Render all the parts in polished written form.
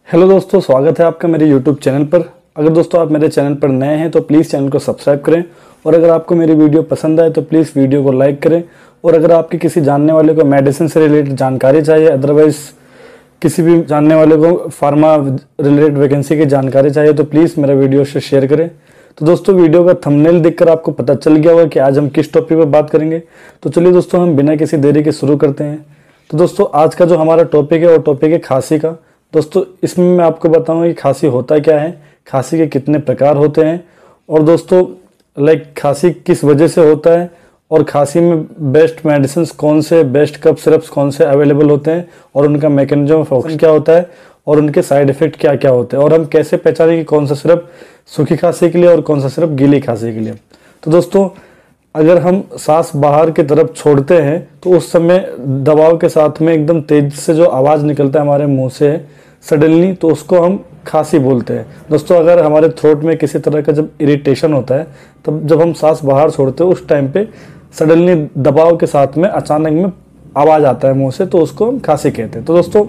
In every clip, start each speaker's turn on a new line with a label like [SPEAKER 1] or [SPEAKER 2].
[SPEAKER 1] Hello दोस्तों, स्वागत है आपका मेरे यूट्यूब चैनल पर। अगर दोस्तों आप मेरे चैनल पर नए हैं तो प्लीज़ चैनल को सब्सक्राइब करें, और अगर आपको मेरी वीडियो पसंद आए तो प्लीज़ वीडियो को लाइक करें। और अगर आपके किसी जानने वाले को मेडिसिन से रिलेटेड जानकारी चाहिए, अदरवाइज़ किसी भी जानने वाले को फार्मा रिलेटेड वैकेंसी की जानकारी चाहिए, तो प्लीज़ मेरा वीडियो से शेयर करें। तो दोस्तों, वीडियो का थंबनेल देखकर आपको पता चल गया होगा कि आज हम किस टॉपिक पर बात करेंगे। तो चलिए दोस्तों, हम बिना किसी देरी के शुरू करते हैं। तो दोस्तों, आज का जो हमारा टॉपिक है वो टॉपिक है खांसी का। दोस्तों, इसमें मैं आपको बताऊंगा कि खांसी होता क्या है, खांसी के कितने प्रकार होते हैं, और दोस्तों खांसी किस वजह से होता है, और खांसी में बेस्ट मेडिसिन कौन से, बेस्ट कफ सिरप्स कौन से अवेलेबल होते हैं, और उनका मैकेनिज्म ऑफ एक्शन क्या होता है, और उनके साइड इफेक्ट क्या क्या होते हैं, और हम कैसे पहचानें कि कौन सा सिरप सूखी खांसी के लिए और कौन सा सिरप गीली खांसी के लिए। तो दोस्तों, अगर हम सांस बाहर की तरफ छोड़ते हैं तो उस समय दबाव के साथ में एकदम तेज से जो आवाज़ निकलता है हमारे मुंह से सडनली, तो उसको हम खांसी बोलते हैं। दोस्तों, अगर हमारे थ्रोट में किसी तरह का जब इरिटेशन होता है, तब जब हम सांस बाहर छोड़ते हैं उस टाइम पे सडनली दबाव के साथ में अचानक में आवाज़ आता है मुंह से, तो उसको हम खांसी कहते हैं। तो दोस्तों,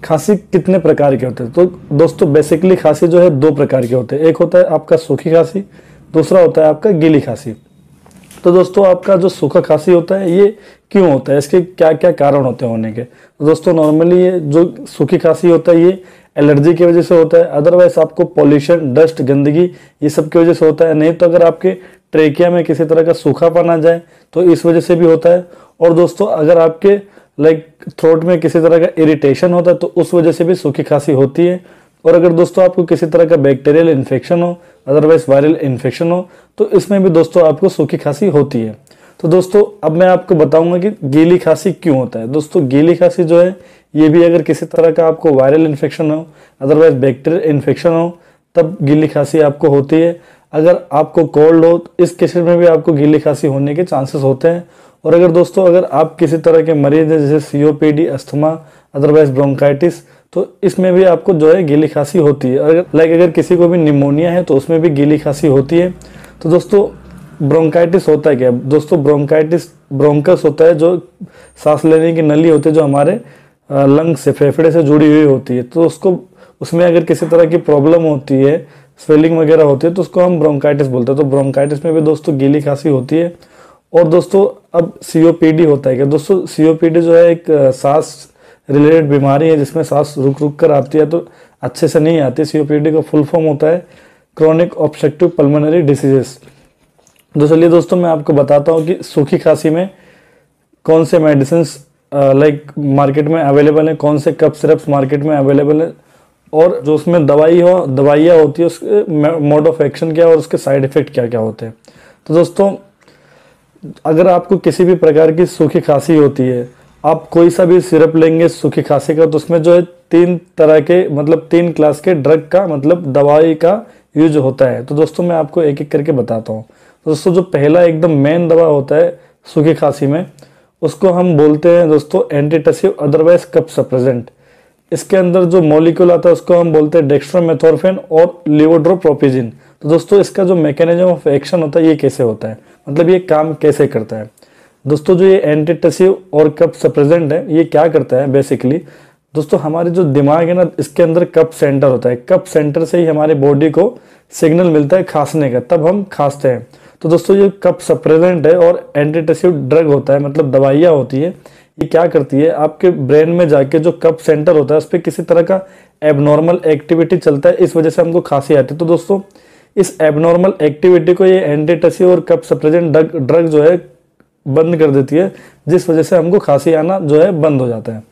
[SPEAKER 1] खांसी कितने प्रकार के होते हैं? तो दोस्तों, बेसिकली खांसी जो है दो प्रकार के होते हैं। एक होता है आपका सूखी खांसी, दूसरा होता है आपका गीली खांसी। तो दोस्तों, आपका जो सूखा खांसी होता है ये क्यों होता है, इसके क्या क्या कारण होते हैं होने के? तो दोस्तों, नॉर्मली ये जो सूखी खांसी होता है ये एलर्जी की वजह से होता है, अदरवाइज आपको पॉल्यूशन, डस्ट, गंदगी ये सब की वजह से होता है। नहीं तो अगर आपके ट्रेकिया में किसी तरह का सूखापन आ जाए तो इस वजह से भी होता है। और दोस्तों, अगर आपके थ्रोट में किसी तरह का इरिटेशन होता है तो उस वजह से भी सूखी खांसी होती है। और अगर दोस्तों आपको किसी तरह का बैक्टीरियल इन्फेक्शन हो, अदरवाइज वायरल इन्फेक्शन हो, तो इसमें भी दोस्तों आपको सूखी खांसी होती है। तो दोस्तों, अब मैं आपको बताऊंगा कि गीली खांसी क्यों होता है। दोस्तों, गीली खांसी जो है ये भी अगर किसी तरह का आपको वायरल इन्फेक्शन हो, अदरवाइज बैक्टीरियल इन्फेक्शन हो, तब गीली खांसी आपको होती है। अगर आपको कोल्ड हो तो इस केस में भी आपको गीली खांसी होने के चांसेस होते हैं। और अगर दोस्तों, अगर आप किसी तरह के मरीज हैं जैसे सीओपीडी, अस्थमा, अदरवाइज ब्रोंकाइटिस, तो इसमें भी आपको जो है गीली खांसी होती है। अगर किसी को भी निमोनिया है तो उसमें भी गीली खांसी होती है। तो दोस्तों, ब्रोंकाइटिस होता है क्या? दोस्तों, ब्रोंकाइटिस ब्रोंकस होता है, जो सांस लेने की नली होती है जो हमारे लंग से, फेफड़े से जुड़ी हुई होती है। तो उसमें अगर किसी तरह की प्रॉब्लम होती है, स्वेलिंग वगैरह होती है, तो उसको हम ब्रोंकाइटिस बोलते हैं। तो ब्रोंकाइटिस में भी दोस्तों गीली खांसी होती है। और दोस्तों, अब सीओपीडी होता है क्या? दोस्तों, सीओपीडी जो है एक सांस रिलेटेड बीमारी है जिसमें सांस रुक रुक कर आती है, तो अच्छे से नहीं आती। सीओपीडी का फुल फॉर्म होता है क्रोनिक ऑब्स्ट्रक्टिव पल्मोनरी डिसीजेस। तो चलिए दोस्तों, मैं आपको बताता हूँ कि सूखी खांसी में कौन से मेडिसिन मार्केट में अवेलेबल है, कौन से कफ सिरप्स मार्केट में अवेलेबल है, और जो उसमें दवाइयाँ होती है उसके मोड ऑफ एक्शन क्या है और उसके साइड इफेक्ट क्या क्या होते हैं। तो दोस्तों, अगर आपको किसी भी प्रकार की सूखी खांसी होती है, आप कोई सा भी सिरप लेंगे सूखी खांसी का, तो उसमें जो है तीन क्लास के ड्रग का दवाई का यूज होता है। तो दोस्तों, मैं आपको एक एक करके बताता हूँ। दोस्तों, जो पहला एकदम मेन दवा होता है सूखी खांसी में, उसको हम बोलते हैं दोस्तों एंटीटसिव, अदरवाइज कफ सप्रेजेंट। इसके अंदर जो मॉलिक्यूल आता है उसको हम बोलते हैं डेक्स्ट्रोमेथोर्फेन और लिवोड्रोप्रोपिजिन। तो दोस्तों, इसका जो मैकेनिज्म ऑफ एक्शन होता है ये कैसे होता है, ये काम कैसे करता है? दोस्तों, जो ये एंटीटसिव और कफ सप्रेजेंट है ये क्या करता है बेसिकली? दोस्तों, हमारे जो दिमाग है ना, इसके अंदर कफ सेंटर होता है। कफ सेंटर से ही हमारे बॉडी को सिग्नल मिलता है खांसने का, तब हम खांसते हैं। तो दोस्तों, ये कफ सप्रेजेंट है और एंटीटसिव ड्रग होता है, दवाइयाँ होती है। ये क्या करती है, आपके ब्रेन में जाके जो कफ सेंटर होता है उस पर किसी तरह का एबनॉर्मल एक्टिविटी चलता है, इस वजह से हमको खांसी आती है। तो दोस्तों, इस एबनॉर्मल एक्टिविटी को ये एंटीटसिव और कफ सप्रेजेंट ड्रग जो है बंद कर देती है, जिस वजह से हमको खांसी आना जो है बंद हो जाता है।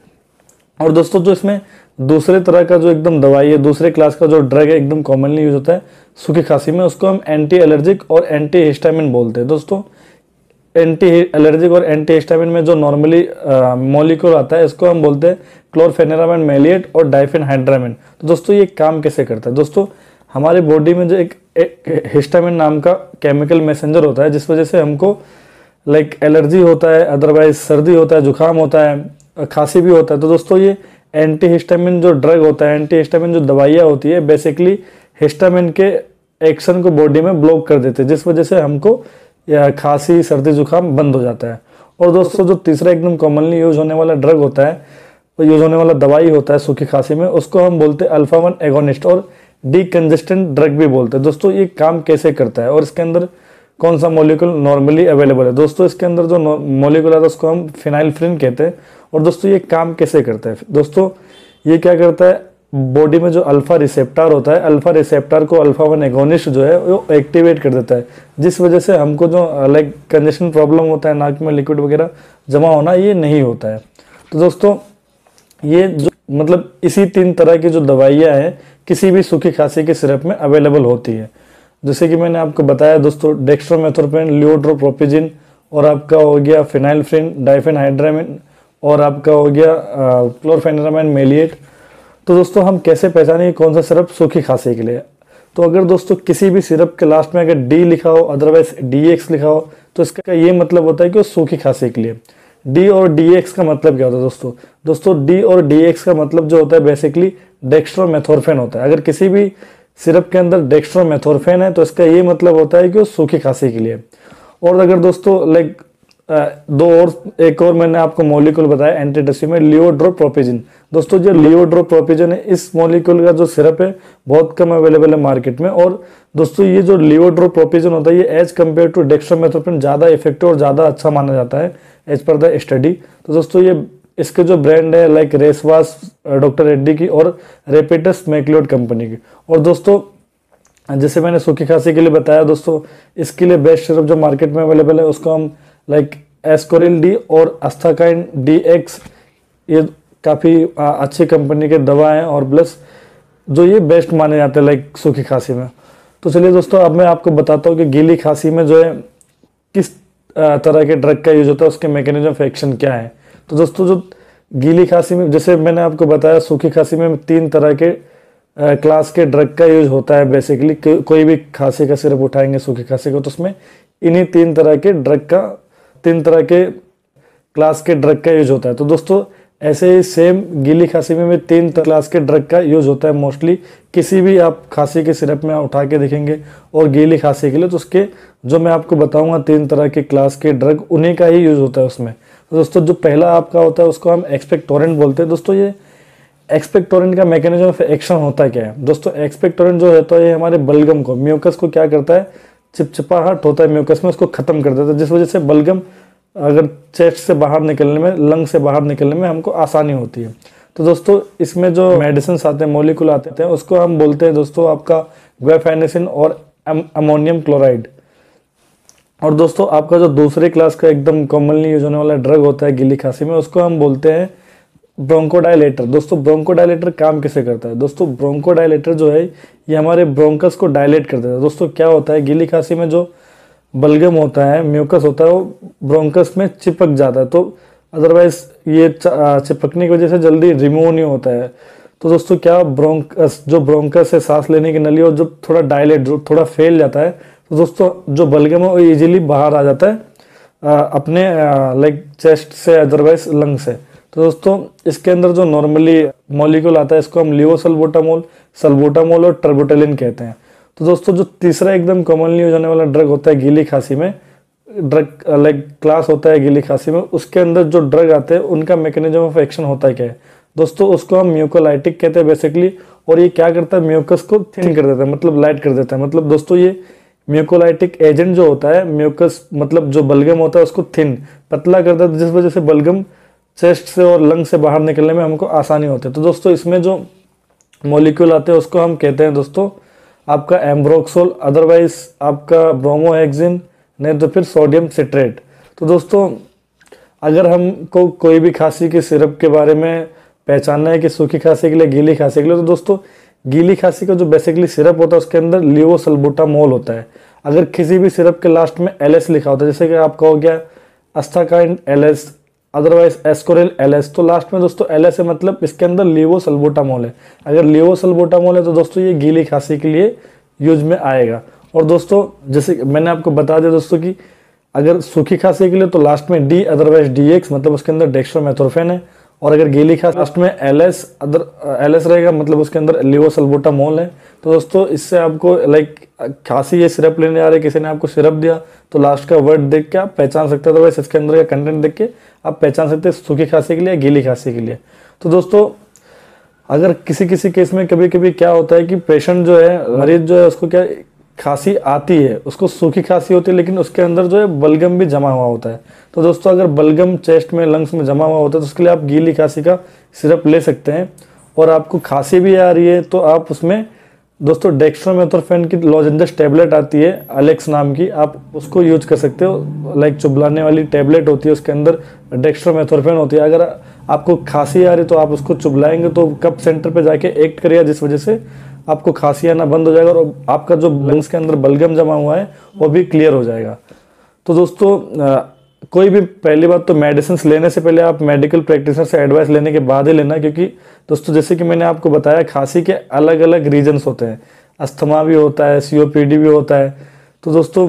[SPEAKER 1] और दोस्तों, जो इसमें दूसरे तरह का जो एकदम दवाई है, दूसरे क्लास का जो ड्रग है एकदम कॉमनली यूज होता है सूखी खांसी में, उसको हम एंटी एलर्जिक और एंटी हिस्टामिन बोलते हैं। दोस्तों, एंटी एलर्जिक और एंटी हिस्टामिन में जो नॉर्मली मॉलिक्यूल आता है इसको हम बोलते हैं क्लोरफेनेरामाइन मैलिएट और डाइफेनहाइड्रामिन। तो दोस्तों, ये काम कैसे करता है? दोस्तों, हमारे बॉडी में जो एक हिस्टामिन नाम का केमिकल मैसेंजर होता है, जिस वजह से हमको एलर्जी होता है, अदरवाइज सर्दी होता है, जुकाम होता है, खांसी भी होता है। तो दोस्तों, ये एंटी हिस्टामिन जो ड्रग होता है, एंटी हिस्टामिन जो दवाइयाँ होती है, बेसिकली हिस्टामिन के एक्शन को बॉडी में ब्लॉक कर देते हैं, जिस वजह से हमको या खांसी, सर्दी, जुकाम बंद हो जाता है। और दोस्तों, जो तीसरा एकदम कॉमनली यूज होने वाला ड्रग होता है यूज होने वाला दवाई होता है सूखी खांसी में, उसको हम बोलते हैं अल्फा 1 एगोनिस्ट और डीकंजेस्टेंट ड्रग भी बोलते हैं। दोस्तों ये काम कैसे करता है और इसके अंदर कौन सा मॉलिक्यूल नॉर्मली अवेलेबल है। दोस्तों इसके अंदर जो मॉलिक्यूल आता है उसको हम फिनाइलफ्रिन कहते हैं। और दोस्तों ये काम कैसे करता है, दोस्तों ये क्या करता है, बॉडी में जो अल्फा रिसेप्टर होता है, अल्फा रिसेप्टर को अल्फा 1 एगोनिस्ट जो है वो एक्टिवेट कर देता है, जिस वजह से हमको जो लाइक कंजेशन प्रॉब्लम होता है, नाक में लिक्विड वगैरह जमा होना, ये नहीं होता है। तो दोस्तों ये जो मतलब इसी 3 तरह की जो दवाइयाँ हैं किसी भी सूखी खांसी के सिरप में अवेलेबल होती है। जैसे कि मैंने आपको बताया दोस्तों, डेक्स्ट्रोमेथोर्पेन, लियोड्रोप्रोपिजिन, और आपका हो गया फिनाइलफ्रिन, डाइफेनहाइड्रामिन, और आपका हो गया क्लोरफेनेरामाइन मेलिएट। तो दोस्तों हम कैसे पहचानें कौन सा सिरप सूखी खांसी के लिए। तो अगर दोस्तों किसी भी सिरप के लास्ट में अगर डी लिखा हो, अदरवाइज DX लिखा हो, तो इसका ये मतलब होता है कि वो सूखी खांसी के लिए। डी और DX का मतलब क्या होता है दोस्तों, डी और DX का मतलब जो होता है बेसिकली डेक्स्ट्रोमेथोर्फेन होता है। अगर किसी भी सिरप के अंदर डेक्स्ट्रोमेथोर्फेन है तो इसका ये मतलब होता है कि वो सूखी खांसी के लिए। और अगर दोस्तों लाइक एक और मैंने आपको मॉलिक्यूल बताया एंटीटसी में, लियोड्रोप्रोपिजिन। दोस्तों जो लियोड्रोप्रोपिजिन है, इस मॉलिक्यूल का जो सिरप है बहुत कम अवेलेबल है मार्केट में। और दोस्तों ये जो लियोड्रोप्रोपिजिन होता है ये एज कम्पेयर टू डेक्स्ट्रोमेथोर्फेन ज़्यादा इफेक्टिव और ज़्यादा अच्छा माना जाता है एज पर द स्टडी। तो दोस्तों ये इसके जो ब्रांड है लाइक रेसवास डॉक्टर रेड्डी की और रेपेटस मैक्लियोड कंपनी की। और दोस्तों जैसे मैंने सूखी खांसी के लिए बताया दोस्तों, इसके लिए बेस्ट सिरप जो मार्केट में अवेलेबल है उसको हम लाइक एस्कोरिल डी और अस्थाकाइन DX, ये काफ़ी अच्छी कंपनी के दवा हैं और प्लस जो ये बेस्ट माने जाते हैं लाइक सूखी खांसी में। तो चलिए दोस्तों अब मैं आपको बताता हूँ कि गीली खांसी में जो है किस तरह के ड्रग का यूज होता है, उसके मैकेनिज्म ऑफ एक्शन क्या है। तो दोस्तों जो गीली खांसी में, जैसे मैंने आपको बताया सूखी खांसी में 3 तरह के क्लास के ड्रग का यूज होता है बेसिकली। कोई भी खांसी का सिरप उठाएंगे सूखी खांसी को तो उसमें इन्हीं 3 तरह के क्लास के ड्रग का यूज होता है। तो दोस्तों ऐसे ही सेम गीली खांसी में भी 3 क्लास के ड्रग का यूज होता है मोस्टली। किसी भी आप खांसी के सिरप में उठा के देखेंगे और गीली खांसी के लिए तो उसके जो मैं आपको बताऊंगा 3 तरह के क्लास के ड्रग, उन्हीं का ही यूज होता है उसमें। तो दोस्तों जो पहला आपका होता है उसको हम एक्सपेक्टोरेंट बोलते हैं। दोस्तों ये एक्सपेक्टोरेंट का मैकेनिज्म ऑफ एक्शन होता क्या है दोस्तों, एक्सपेक्टोरेंट जो होता है ये हमारे बलगम को, म्यूकस को क्या करता है, चिपचिपाहट होता है म्यूकस में, उसको खत्म कर देता है, जिस वजह से बलगम अगर चेस्ट से बाहर निकलने में, लंग से बाहर निकलने में हमको आसानी होती है। तो दोस्तों इसमें जो मेडिसिन आते हैं, मॉलिक्यूल आते हैं, उसको हम बोलते हैं दोस्तों आपका ग्वाफेनेसिन और अमोनियम क्लोराइड। और दोस्तों आपका जो दूसरे क्लास का एकदम कॉमनली यूज होने वाला ड्रग होता है गीली खांसी में, उसको हम बोलते हैं ब्रोंकोडायलेटर। दोस्तों ब्रोंकोडायलेटर काम कैसे करता है दोस्तों, ब्रोंकोडायलेटर जो है ये हमारे ब्रोंकस को डायलेट कर देता है। दोस्तों क्या होता है, गीली खांसी में जो बलगम होता है, म्यूकस होता है, वो ब्रोंकस में चिपक जाता है, तो अदरवाइज ये चिपकने की वजह से जल्दी रिमूव नहीं होता है। तो दोस्तों क्या ब्रोंकस है सांस लेने की नली, और जब थोड़ा डायलेट, जो थोड़ा फैल जाता है, तो दोस्तों जो बलगम है वो इजीली बाहर आ जाता है अपने लाइक चेस्ट से, अदरवाइज लंग से। तो दोस्तों इसके अंदर जो नॉर्मली मॉलिक्यूल आता है इसको हम लिवोसल्बुटामोल, सल्बुटामोल और टर्बुटेलिन कहते हैं। तो दोस्तों जो तीसरा एकदम कॉमनली यूज होने वाला ड्रग होता है गीली खांसी में, ड्रग लाइक क्लास होता है गीली खांसी में, उसके अंदर जो ड्रग आते हैं उनका मैकेनिज्म ऑफ एक्शन होता है क्या है दोस्तों, उसको हम म्यूकोलाइटिक कहते हैं बेसिकली। और ये क्या करता है, म्यूकस को थिन कर देता है, मतलब लाइट कर देता है। मतलब दोस्तों ये म्यूकोलाइटिक एजेंट जो होता है, म्यूकस मतलब जो बलगम होता है उसको थिन, पतला कर देता है, जिस वजह से बलगम चेस्ट से और लंग से बाहर निकलने में हमको आसानी होती है। तो दोस्तों इसमें जो मॉलिक्यूल आते हैं उसको हम कहते हैं दोस्तों आपका एम्ब्रोक्सोल, अदरवाइज आपका ब्रोमोहेक्सिन, नहीं तो फिर सोडियम सिट्रेट। तो दोस्तों अगर हमको कोई भी खांसी के सिरप के बारे में पहचानना है कि सूखी खांसी के लिए, गीली खांसी के लिए, तो दोस्तों गीली खांसी का जो बेसिकली सिरप होता है उसके अंदर लिवोसल्बुटामोल होता है। अगर किसी भी सिरप के लास्ट में LS लिखा होता है, जैसे कि आपका हो गया अस्थाकाइन LS, अदरवाइज एस्कोरिल LS, तो लास्ट में दोस्तों LS है, मतलब इसके अंदर लिवोसल्बुटामोल है। अगर लिवोसल्बुटामोल है तो दोस्तों ये गीली खांसी के लिए यूज में आएगा। और दोस्तों जैसे मैंने आपको बता दिया दोस्तों कि अगर सूखी खांसी के लिए तो लास्ट में D अदरवाइज DX, मतलब उसके अंदर डेक्स्ट्रोमेथोर्फेन है। और अगर गीली खांसी लास्ट में LS रहेगा, मतलब उसके अंदर लिवोसल्बुटामोल है। तो दोस्तों इससे आपको लाइक खांसी ये सिरप लेने आ रहे, किसी ने आपको सिरप दिया तो लास्ट का वर्ड देख के आप पहचान सकते हैं, अदरवाइज इसके अंदर का कंटेंट देख के आप पहचान सकते हैं सूखी खांसी के लिए, गीली खांसी के लिए। तो दोस्तों अगर किसी किसी केस में कभी कभी क्या होता है कि पेशेंट जो है, मरीज जो है, उसको क्या खांसी आती है, उसको सूखी खांसी होती है, लेकिन उसके अंदर जो है बलगम भी जमा हुआ होता है। तो दोस्तों अगर बलगम चेस्ट में, लंग्स में जमा हुआ होता है तो उसके लिए आप गीली खांसी का सिरप ले सकते हैं। और आपको खांसी भी आ रही है तो आप उसमें दोस्तों डेक्स्ट्रोमेथोर्फेन की लॉजेंजस टैबलेट आती है अलेक्स नाम की, आप उसको यूज कर सकते हो। लाइक चुबलाने वाली टैबलेट होती है, उसके अंदर डेक्स्ट्रोमेथोर्फेन होती है। अगर आपको खांसी आ रही तो आप उसको चुबलाएंगे तो कफ सेंटर पे जाके एक्ट करेगा, जिस वजह से आपको खांसी आना बंद हो जाएगा और आपका जो लंग्स के अंदर बलगम जमा हुआ है वो भी क्लियर हो जाएगा। तो दोस्तों कोई भी, पहली बात तो मेडिसिन लेने से पहले आप मेडिकल प्रैक्टिशनर से एडवाइस लेने के बाद ही लेना, क्योंकि दोस्तों जैसे कि मैंने आपको बताया खांसी के अलग अलग रीजन्स होते हैं। अस्थमा भी होता है, सीओपीडी भी होता है। तो दोस्तों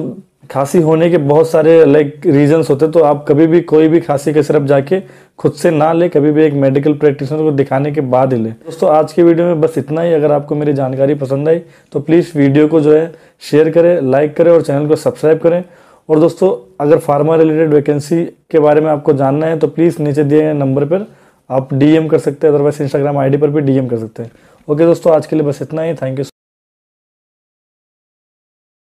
[SPEAKER 1] खांसी होने के बहुत सारे लाइक रीजन्स होते हैं। तो आप कभी भी कोई भी खांसी का सिरप जाके खुद से ना ले, कभी भी एक मेडिकल प्रैक्टिशनर को दिखाने के बाद ही ले। दोस्तों आज की वीडियो में बस इतना ही। अगर आपको मेरी जानकारी पसंद आई तो प्लीज़ वीडियो को जो है शेयर करें, लाइक करें और चैनल को सब्सक्राइब करें। और दोस्तों अगर फार्मा रिलेटेड वैकेंसी के बारे में आपको जानना है तो प्लीज़ नीचे दिए गए नंबर पर आप डीएम कर सकते हैं, अदरवाइज इंस्टाग्राम आईडी पर भी डीएम कर सकते हैं। ओके दोस्तों, आज के लिए बस इतना ही। Thank you.